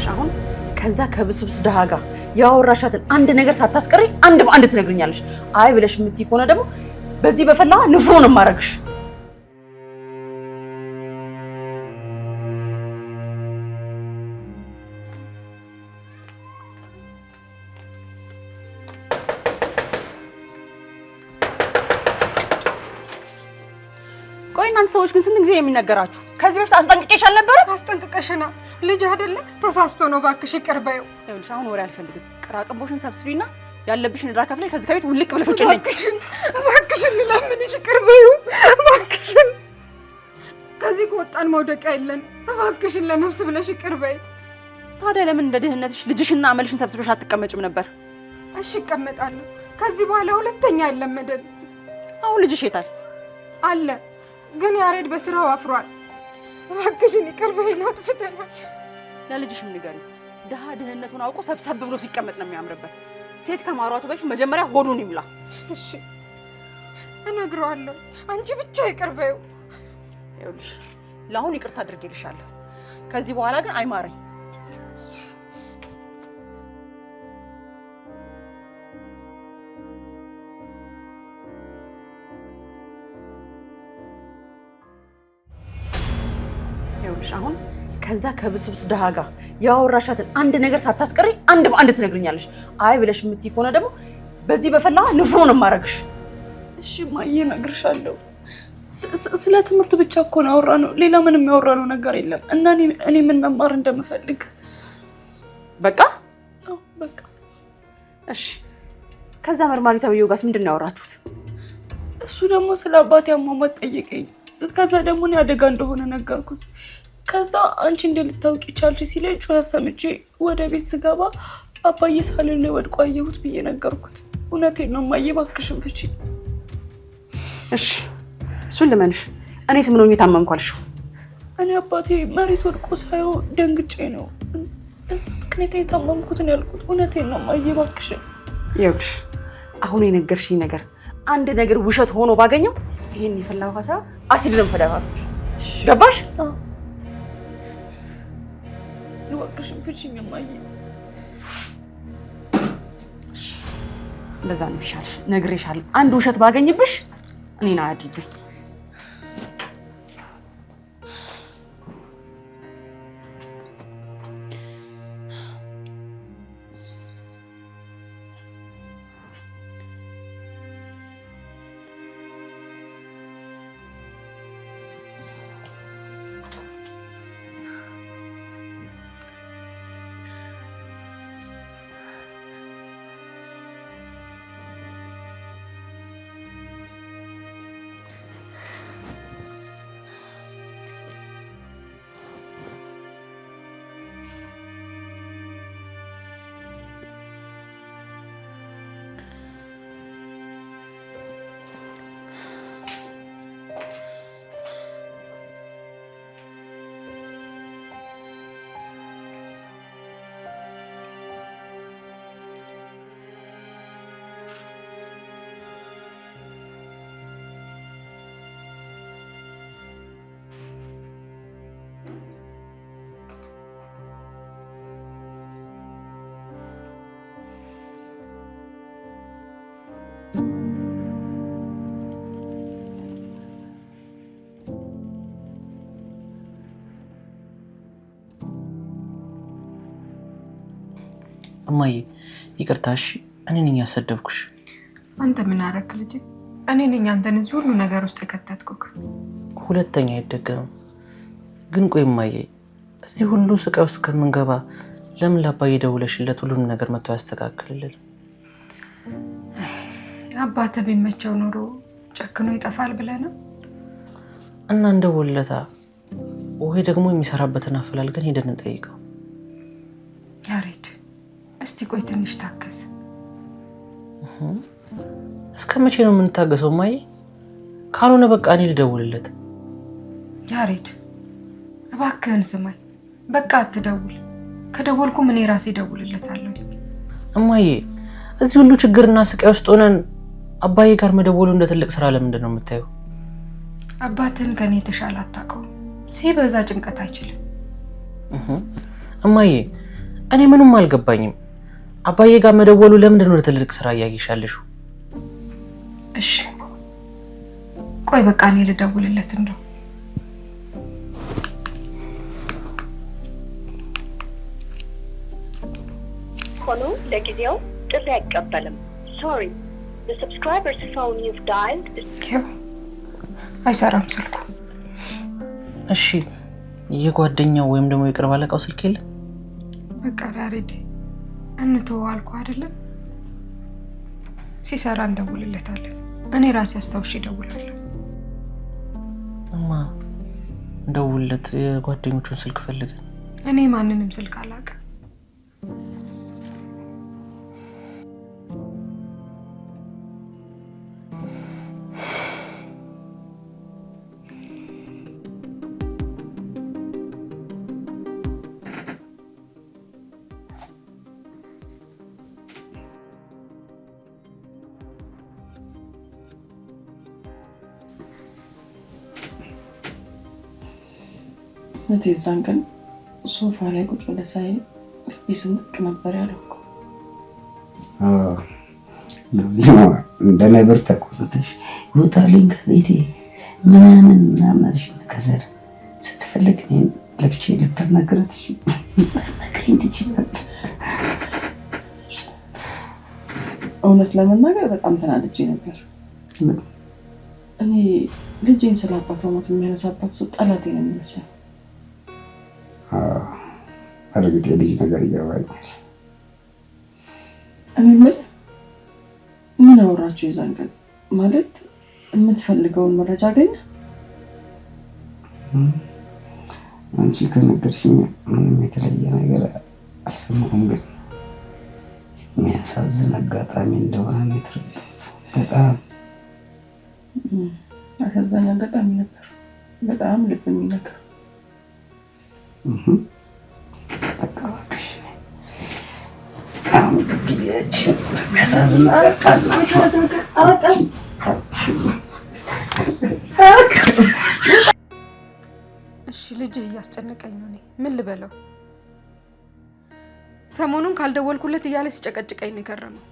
አሁን ከዛ ከብስብስ ደሃ ጋር ያወራሻትን አንድ ነገር ሳታስቀሪ አንድ በአንድ ትነግሪኛለሽ። አይ ብለሽ የምትይ ከሆነ ደግሞ በዚህ በፈላ ንፍሮ ነው የማረግሽ። ቆይ እናንተ ሰዎች ግን ስንት ጊዜ የሚነገራችሁ? ከዚህ በፊት አስጠንቅቄሽ አልነበረ? አስጠንቅቀሽና ልጅ አይደለ ተሳስቶ ነው። እባክሽ ይቅር በይው። ይኸውልሽ አሁን ወሬ አልፈልግም። ቅራቅንቦሽን ሰብስቢና ያለብሽን ዕዳ ከፍለሽ ከዚህ ከቤት ውልቅ ብለሽ ውጪ ነኝ። እባክሽን ለምንሽ ይቅር በይው እባክሽን። ከዚህ ከወጣን መውደቂያ የለን። እባክሽን ለነፍስ ብለሽ ይቅር በይ። ታዲያ ለምን እንደ ድህነትሽ ልጅሽና አመልሽን ሰብስበሽ አትቀመጭም ነበር? እሺ እቀመጣለሁ። ከዚህ በኋላ ሁለተኛ አይለመደን። አሁን ልጅሽ የታል? አለ ግን ያሬድ በስራው አፍሯል። እባክሽን ይቅር በይና አጥፍተናል። ለልጅሽም ንገሪው። ድሃ ድህነቱን አውቆ ሰብሰብ ብሎ ሲቀመጥ ነው የሚያምርበት። ሴት ከማሯቱ በፊት መጀመሪያ ሆዱን ይሙላ። እሺ እነግረዋለሁ። አንቺ ብቻ ይቅር በይው። ይኸውልሽ ለአሁን ይቅርታ አድርጌልሻለሁ። ከዚህ በኋላ ግን አይማረኝ። ይኸውልሽ አሁን ከዛ ከብስብስ ደሃ ጋር ያወራሻትን አንድ ነገር ሳታስቀሪ አንድ በአንድ ትነግሪኛለሽ። አይ ብለሽ የምትይ ከሆነ ደግሞ በዚህ በፈላ ንፍሮ ነው የማረግሽ። እሺ ማየ እነግርሻለሁ። ስለ ትምህርት ብቻ እኮ ነው ያወራነው። ሌላ ምንም ያወራነው ነገር የለም። እና እኔ ምን መማር እንደምፈልግ በቃ ነው በቃ። እሺ ከዛ መርማሪ ተብዬው ጋርስ ምንድን ነው ያወራችሁት? እሱ ደግሞ ስለ አባቴ አሟሟት ጠየቀኝ። ከዛ ደግሞ እኔ አደጋ እንደሆነ ነገርኩት። ከዛ አንቺ እንደልታውቂ ቻልሽ ሲለኝ ጩኸት ሰምቼ ወደ ቤት ስገባ አባዬ ሳሎን ላይ ወድቆ አየሁት ብዬ ነገርኩት። እውነቴን ነው እማዬ፣ እባክሽን ፍቺ። እሺ እሱን ልመንሽ። እኔስ ምን ሆኜ ታመምኩ አልሽው? እኔ አባቴ መሬት ወድቆ ሳየው ደንግጬ ነው በዛ ምክንያት የታመምኩትን ያልኩት። እውነቴን ነው እማዬ፣ እባክሽን። ይኸውልሽ አሁን የነገርሽኝ ነገር አንድ ነገር ውሸት ሆኖ ባገኘው ይሄን የፈላ ውሃ ሳይሆን አሲድ ነው የምፈዳባሽ። ገባሽ? እባክሽን ፍቺኝ እማዬ። እንደዛ ነው ይሻልሽ። ነግሬሻለሁ። አንድ ውሸት ባገኝብሽ እኔን አያድርግኝ። እማዬ ይቅርታሽ፣ እኔ ነኝ ያሰደብኩሽ። አንተ ምን አደረክ ልጅ? እኔ ነኝ አንተን እዚህ ሁሉ ነገር ውስጥ የከተትኩክ። ሁለተኛ አይደገምም። ግን ቆይ እማዬ፣ እዚህ ሁሉ ስቃይ ውስጥ ከምንገባ ለምን ለአባዬ ደውለሽለት ሁሉንም ነገር መጥቶ ያስተካክልልን? አባትህ ቢመቸው ኖሮ ጨክኖ ይጠፋል ብለህ ነው? እና እንደወለታ ወይ ደግሞ የሚሰራበትን አፈላልገን ሄደን እንጠይቀው። ያሬድ እስቲ ቆይ ትንሽ ታገስ። እስከ መቼ ነው የምንታገሰው እማዬ? ካልሆነ በቃ እኔ ልደውልለት። ያሬድ እባክህን ስማኝ፣ በቃ አትደውል። ከደወልኩም እኔ ራሴ እደውልለታለሁ። እማዬ እዚህ ሁሉ ችግርና ስቃይ ውስጥ ሆነን አባዬ ጋር መደወሉ እንደ ትልቅ ስራ ለምንድን ነው የምታየው? አባትህን ከኔ የተሻለ አታውቀውም። ሲበዛ ጭንቀት አይችልም። እማዬ እኔ ምንም አልገባኝም። አባዬ ጋር መደወሉ ለምንድን ነው ለትልቅ ስራ እያየሻለሽ? እሺ ቆይ በቃ እኔ ልደውልለት እንደው። ሆኖ ለጊዜው ጥሪ አይቀበልም። ሶሪ the subscriber's phone you've dialed is አይሰራም ስልኩ። እሺ የጓደኛው ወይም ደግሞ የቅርብ አለቃው ስልክ የለም? በቃ ዳሬድ እንተወው አልኩህ አይደለም? ሲሰራ እንደውልለታለን። እኔ ራሴ አስታውሼ እደውላለሁ። እማ እንደውልለት፣ የጓደኞቹን ስልክ ፈልገን። እኔ ማንንም ስልክ አላውቅም። የዛን ቀን ሶፋ ላይ ቁጭ ብለህ ሳይ ልቤ ስንጥቅ ነበር ያለው እኮ። ለዚህ ነው እንደ ነብር ተቆጥተሽ ውጣልኝ ከቤቴ ምናምን አልሽ። ከዘር ስትፈልግ እኔን ለብቼ ልታናግራት ነግረኝ ትችላለህ። እውነት ለመናገር በጣም ተናድጄ ነበር። እኔ ልጄን ስለ አባቷ ሞት የሚያነሳባት ሰው ጠላቴ ነው የሚመስለው። እርግጥ የልጅ ነገር ይገባኛል። እኔ ምን አወራችሁ የዛን ቀን? ማለት የምትፈልገውን መረጃ አገኘ? አንቺ ከነገርሽኝ ምንም የተለየ ነገር አልሰማሁም፣ ግን የሚያሳዝን አጋጣሚ እንደሆነ ነው የተረዳሁት። በጣም አሳዛኝ አጋጣሚ ነበር። በጣም ልብ የሚነካ አካባቢሽ አሁን ጊዜያችን በሚያሳዝን እሺ ልጅህ እያስጨነቀኝ ነው። እኔ ምን ልበለው? ሰሞኑን ካልደወልኩለት እያለ ሲጨቀጭቀኝ ነው የከረመው።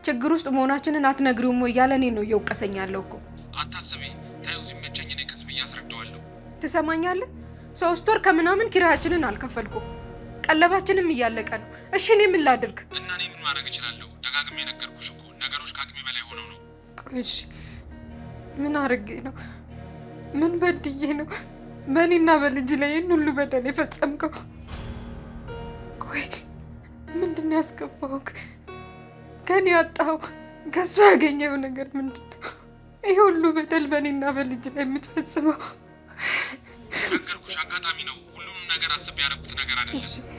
ችግር ውስጥ መሆናችንን አትነግሪውም ወይ እያለ እኔን ነው እየወቀሰኝ ያለው እኮ። አታስቢ፣ ታዩ ሲመቸኝ እኔ ቀስ ብዬ አስረዳዋለሁ። ትሰማኛለህ? 3 ወር ከምናምን ኪራያችንን አልከፈልኩም። ቀለባችንም እያለቀ ነው። እሺ እኔ ምን ላድርግ? እና እኔ ምን ማድረግ እችላለሁ? ደጋግሜ ነገርኩሽ እኮ ነገሮች ከአቅሜ በላይ ሆነው ነው። ቆይ እሺ ምን አድርጌ ነው? ምን በድዬ ነው በእኔና በልጅ ላይ ይህን ሁሉ በደል የፈጸምከው? ቆይ ምንድን ነው ያስገባሁህ? ከኔ ያጣኸው ከእሱ ያገኘው ነገር ምንድን ነው? ይሄ ሁሉ በደል በእኔና በልጅ ላይ የምትፈጽመው? ነገርኩሽ፣ አጋጣሚ ነው። ሁሉንም ነገር አስቤ ያደረኩት ነገር አይደለም።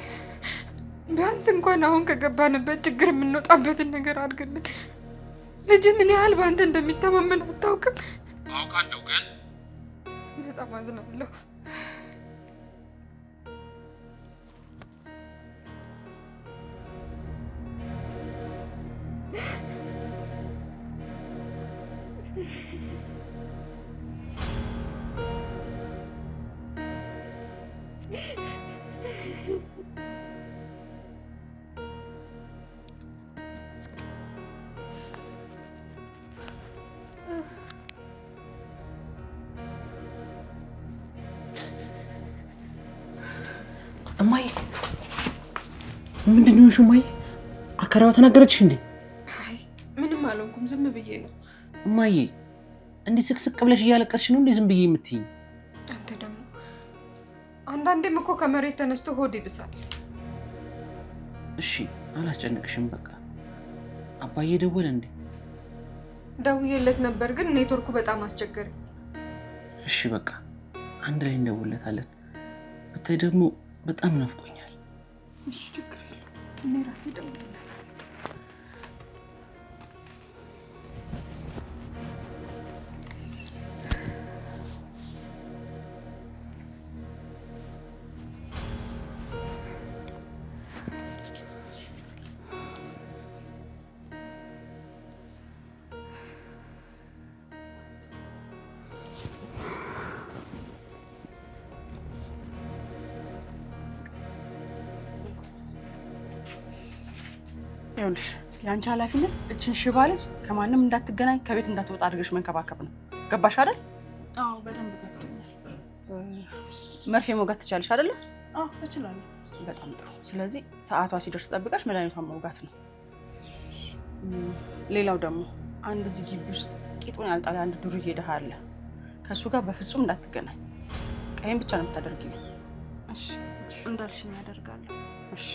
ቢያንስ እንኳን አሁን ከገባንበት ችግር የምንወጣበትን ነገር አድርግልን። ልጅ ምን ያህል በአንተ እንደሚተማመን አታውቅም? አውቃለሁ፣ ግን በጣም አዝናለሁ። እማዬ ምንድን ነው እማዬ? አከራዋ ተናገረችሽ እንዴ? አይ ምንም አልሆንኩም፣ ዝም ብዬ ነው። እማዬ እንዲህ ስቅስቅ ብለሽ እያለቀስሽ ነው እንዴ ዝም ብዬ የምትይኝ? አንተ ደግሞ አንዳንዴም እኮ ከመሬት ተነስቶ ሆድ ይብሳል። እሺ አላስጨንቅሽም፣ በቃ አባዬ ደወለ እንዴ? ደውዬለት ነበር፣ ግን ኔትወርኩ በጣም አስቸገረኝ። እሺ በቃ አንድ ላይ እንደውለታለን። ብታይ ደግሞ በጣም ናፍቆኛል። እሺ ችግር የለም፣ እኔ ራሴ ደውልለታለሁ። ይኸውልሽ ያንቺ ኃላፊነት እችን ሽባ ልጅ ከማንም እንዳትገናኝ ከቤት እንዳትወጣ አድርገሽ መንከባከብ ነው። ገባሽ አይደል? አዎ በደንብ ገብቶኛል። መርፌ መውጋት ትቻለሽ አይደለ? አዎ እችላለሁ። በጣም ጥሩ። ስለዚህ ሰዓቷ ሲደርስ ጠብቀሽ መድኃኒቷን መውጋት ነው። ሌላው ደግሞ አንድ እዚህ ግቢ ውስጥ ቂጡን ያልጣለ አንድ ዱርዬ ድሃ አለ። ከእሱ ጋር በፍጹም እንዳትገናኝ። ቀይም ብቻ ነው የምታደርጊልኝ። እሺ እንዳልሽኝ አደርጋለሁ። እሺ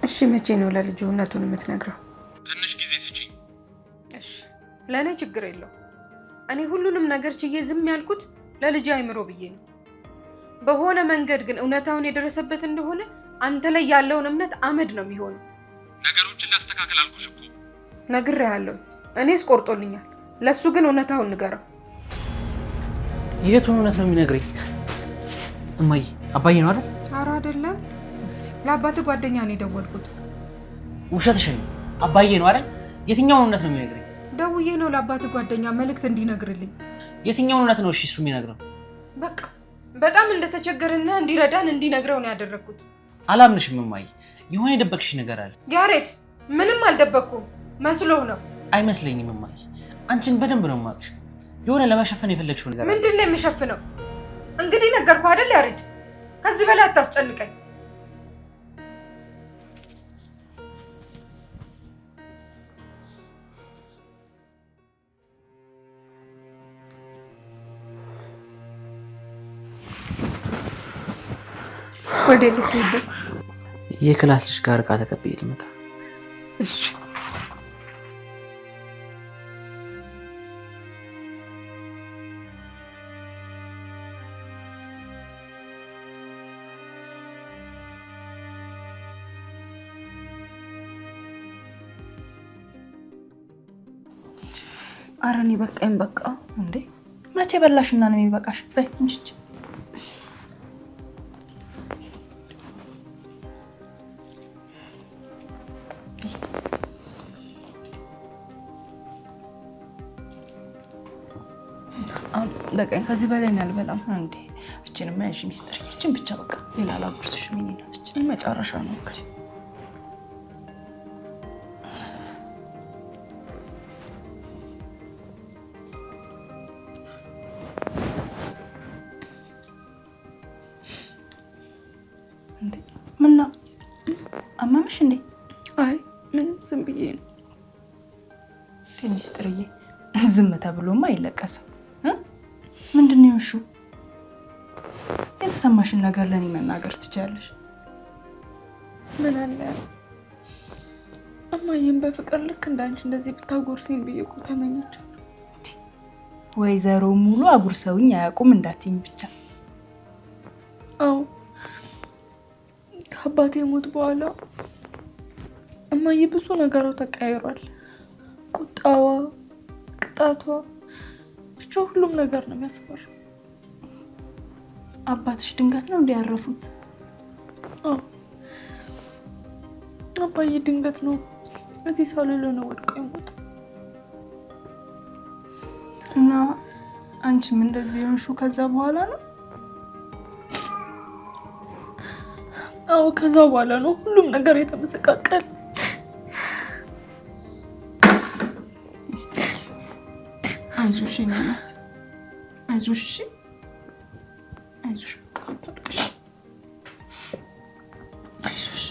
እሺ መቼ ነው ለልጁ እውነቱን የምትነግረው? ትንሽ ጊዜ ስጪኝ። እሺ ለእኔ ችግር የለው። እኔ ሁሉንም ነገር ችዬ ዝም ያልኩት ለልጅ አይምሮ ብዬ ነው። በሆነ መንገድ ግን እውነታውን የደረሰበት እንደሆነ አንተ ላይ ያለውን እምነት አመድ ነው የሚሆነው። ነገሮችን ላስተካከል አልኩሽ እኮ። ነግሬሃለሁ። እኔስ ቆርጦልኛል። ለሱ ግን እውነታውን ንገረው። የቱን እውነት ነው የሚነግረኝ? እማዬ አባዬ ነው አይደል? ኧረ አይደለም፣ ለአባት ጓደኛ ነው የደወልኩት። ውሸትሽን ነው። አባዬ ነው አይደል? የትኛውን እውነት ነው የሚነግረኝ? ደውዬ ነው ለአባት ጓደኛ መልእክት እንዲነግርልኝ። የትኛውን እውነት ነው እሺ እሱ የሚነግረው? በቃ በጣም እንደተቸገረና እንዲረዳን እንዲነግረው ነው ያደረኩት። አላምንሽም እማዬ። የሆነ የደበቅሽ ነገር አለ። ያሬድ ምንም አልደበቅኩም። መስሎህ ነው? አይመስለኝም እማዬ። አንቺን በደንብ ነው የማውቅሽ። የሆነ ለመሸፈን የፈለግሽው ነገር አለ። ምንድን ነው የምሸፍነው? እንግዲህ ነገርኩህ አይደል ያሬድ? ከዚህ በላይ አታስጨንቀኝ። ወደ ልትሄድ የክላስ ልጅ ጋር ዕቃ ተቀብዬ ልመጣ። እሺ ኧረ እኔ በቃኝ። በቃ እንዴ መቼ በላሽና ነው የሚበቃሽ? በይ እንጂ በቃኝ። ከዚህ በላይ ነው አልበላም። እንዴ እቺንማ ያዥ ሚስጥር፣ እቺን ብቻ በቃ ሌላ አላጉርስሽ። ምን ይናት እቺ መጨረሻ ነው እኮ። እንዴ ምን ነው አመመሽ እንዴ? አይ ምንም ዝም ብዬ ነው። ሚስጥርዬ ዝም ተብሎማ አይለቀስም። ምንድን ነው የሆንሽው? የተሰማሽን ነገር ለኔ መናገር ትችያለሽ። ምን አለ እማዬን በፍቅር ልክ እንዳንቺ እንደዚህ ብታጎርሰኝ ብዬ እኮ ተመኘች። ወይዘሮ ሙሉ አጉርሰውኝ አያውቁም እንዳትኝ ብቻ። አዎ ከአባቴ ሞት በኋላ እማዬ ብዙ ነገሯ ተቀያይሯል። ቁጣዋ፣ ቅጣቷ፣ ብቻ ሁሉም ነገር ነው የሚያስፈራው። አባትሽ ድንገት ነው እንዲያረፉት? አዎ አባዬ ድንገት ነው እዚህ ሳሎን ነው ወድቆ የሞተው። እና አንቺም እንደዚህ የሆንሽው ከዛ በኋላ ነው? አዎ ከዛ በኋላ ነው ሁሉም ነገር የተመሰቃቀለ። አይዞሽ የኔ እናት አይዞሽ። እሺ አይዞሽ፣ በቃ አታልቅሽ። አይዞሽ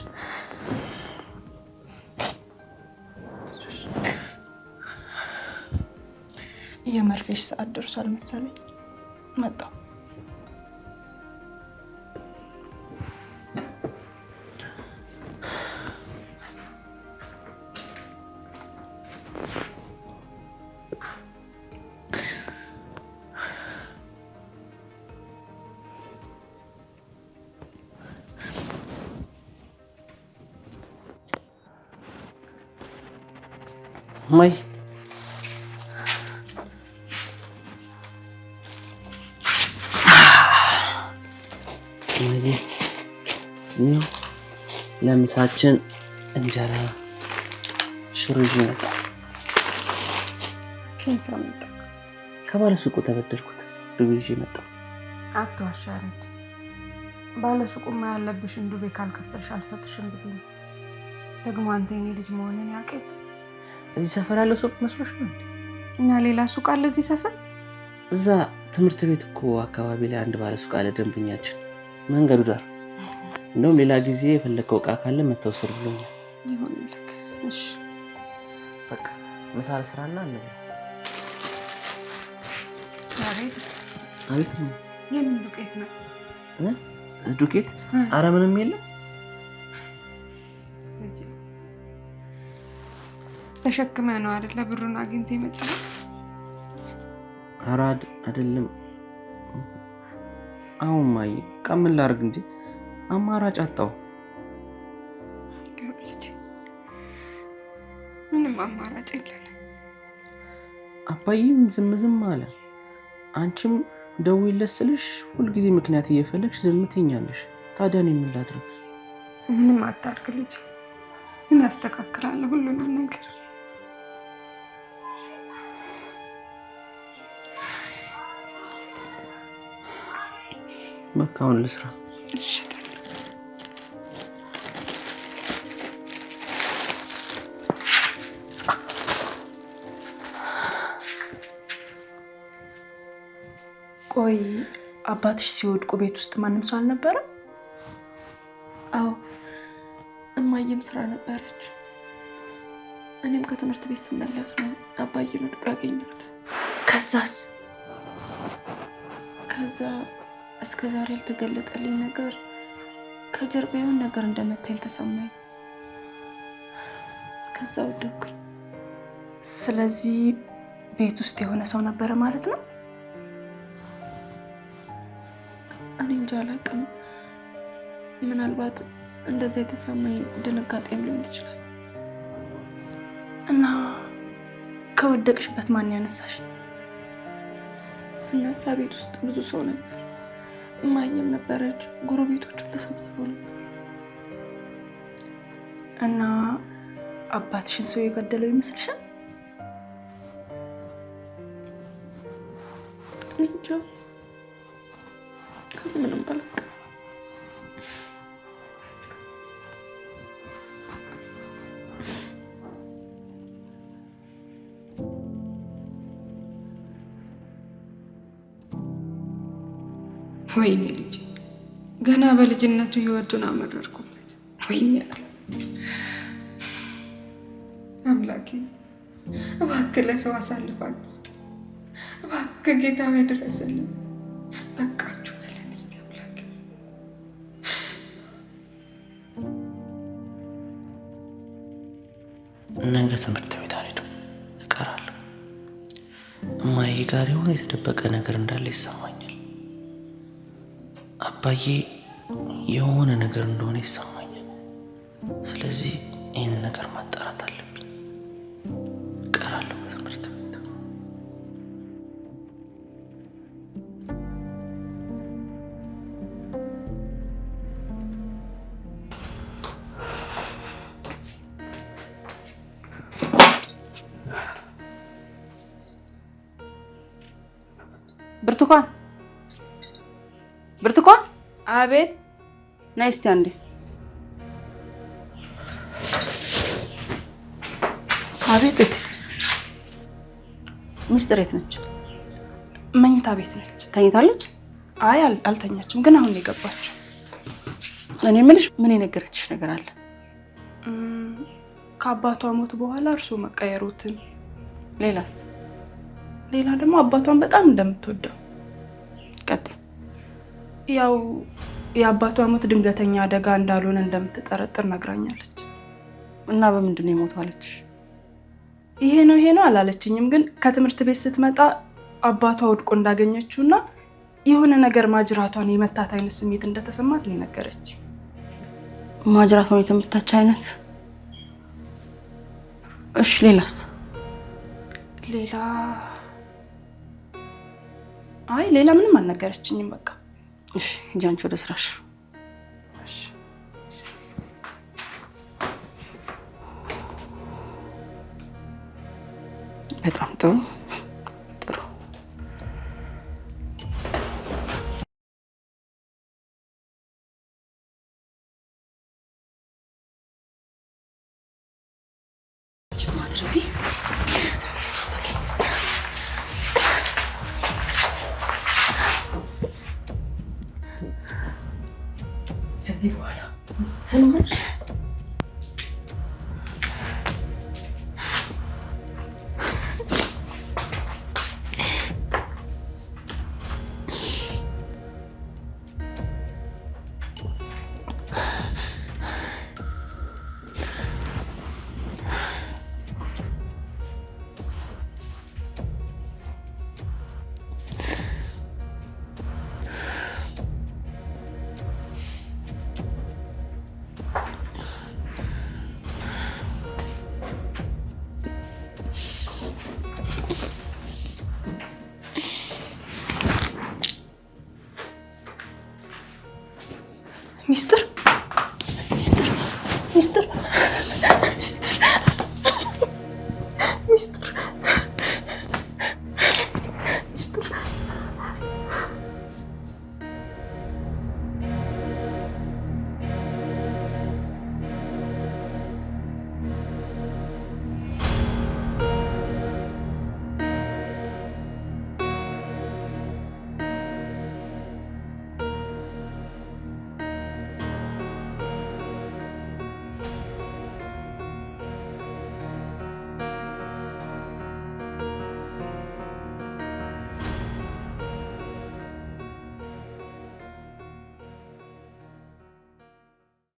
የመርፌሽ ሰዓት ደርሷል መሰለኝ። መጣሁ። ማይ ለምሳችን እንጀራ ሽሮ ይዤ መጣ። ከየት መጣ? ከባለ ሱቁ ተበደርኩት ዱቤ ይዤ መጣ። አትዋሻረድ። ባለ ሱቁማ ያለብሽን ዱቤ ካልከፈልሽ አልሰጥሽም ብዬ ደግሞ አንተ የኔ ልጅ መሆንን ያውቅ። እዚህ ሰፈር ያለው ሱቅ መስሎሽ ነው እንዴ? እና ሌላ ሱቅ አለ እዚህ ሰፈር? እዛ ትምህርት ቤት እኮ አካባቢ ላይ አንድ ባለ ሱቅ አለ፣ ደንበኛችን መንገዱ ዳር። እንደውም ሌላ ጊዜ የፈለከው እቃ ካለ መተውሰድ ብሎኛል። ይሁንልክ። እሺ በቃ ምሳ ልስራና እንብላ። ያሬድ አቤት ነው። የምን ዱቄት ነው? ዱቄት? አረ ምንም የለም። ተሸክመ ነው አይደለ ብሩን አግኝተ የመጣው? አራድ አይደለም። አሁን ማይ ቀምን ላርግ እንጂ አማራጭ አጣው። ምንም አማራጭ የለም። አባዬም ዝም አለ። አንቺም ደውይለት ስልሽ ሁልጊዜ ምክንያት እየፈለግሽ ዝም ትይኛለሽ። ታዲያ እኔ ምን ላድርግ? ምንም አታርግ ልጅ፣ እኔ አስተካክላለሁ ሁሉንም ነገር። በቃ አሁን ልስራ። እሺ ቆይ አባትሽ ሲወድቁ ቤት ውስጥ ማንም ሰው አልነበረም? አዎ እማዬም ስራ ነበረች። እኔም ከትምህርት ቤት ስመለስ ነው አባዬን ወድቆ ያገኘሁት። ከዛስ? ከዛ እስከ ዛሬ ያልተገለጠልኝ ነገር ከጀርባ የሆነ ነገር እንደመታኝ ተሰማኝ። ከዛ ወደኩኝ። ስለዚህ ቤት ውስጥ የሆነ ሰው ነበረ ማለት ነው? እኔ እንጃ አላውቅም። ምናልባት እንደዛ የተሰማኝ ድንጋጤም ሊሆን ይችላል። እና ከወደቅሽበት ማን ያነሳሽ? ስነሳ ቤት ውስጥ ብዙ ሰው ነበር። እማዬም ነበረች፣ ጎረቤቶቹ ተሰብስበው ነበር። እና አባትሽን ሰው የገደለው ይመስልሻል? እኔ እንጃ ምንም አላውቅም። ወይኔ ልጅ ገና በልጅነቱ ህይወቱን አመረርኩበት። ወይኔ አምላኬ እባክህ ለሰው አሳልፍ አትስጥ። እባክህ ጌታዬ ድረስልን። በቃችሁ በለን እስቲ አምላኬ። ነገ ትምህርት ቤት አልሄድም፣ እቀራለሁ። እማዬ ጋር የሆነ የተደበቀ ነገር እንዳለ ይሰማኛል። አባዬ የሆነ ነገር እንደሆነ ይሰማኛል። ስለዚህ ይህን ነገር ማጣራት አለብኝ። እቀራለሁ በትምህርት ቤት። ብርቱካን ብርቱካን፣ አቤት። ነይ እስቲ አንዴ። አቤት እቴ። ሚስጥር የት ነች? መኝታ ቤት ነች። ተኝታለች? አይ አልተኛችም፣ ግን አሁን የገባችው። እኔ የምልሽ ምን የነገረችሽ ነገር አለ? ከአባቷ ሞት በኋላ እርሱ መቀየሩትን። ሌላስ? ሌላ ደግሞ አባቷን በጣም እንደምትወደው። ቀጥይ። ያው የአባቷ ሞት ድንገተኛ አደጋ እንዳልሆነ እንደምትጠረጥር ነግራኛለች። እና በምንድን ነው የሞተው አለችሽ? ይሄ ነው አላለችኝም፣ ግን ከትምህርት ቤት ስትመጣ አባቷ ወድቆ እንዳገኘችውና የሆነ ነገር ማጅራቷን የመታት አይነት ስሜት እንደተሰማት ነው የነገረች። ማጅራቷን የተመታች አይነት? እሺ ሌላስ? ሌላ ሌላ ምንም አልነገረችኝም። በቃ እሺ ሂጂ አንቺ ወደ ስራሽ። በጣም ጥሩ ጥሩ። ከዚህ በኋላ ትንሽ ሚስጥር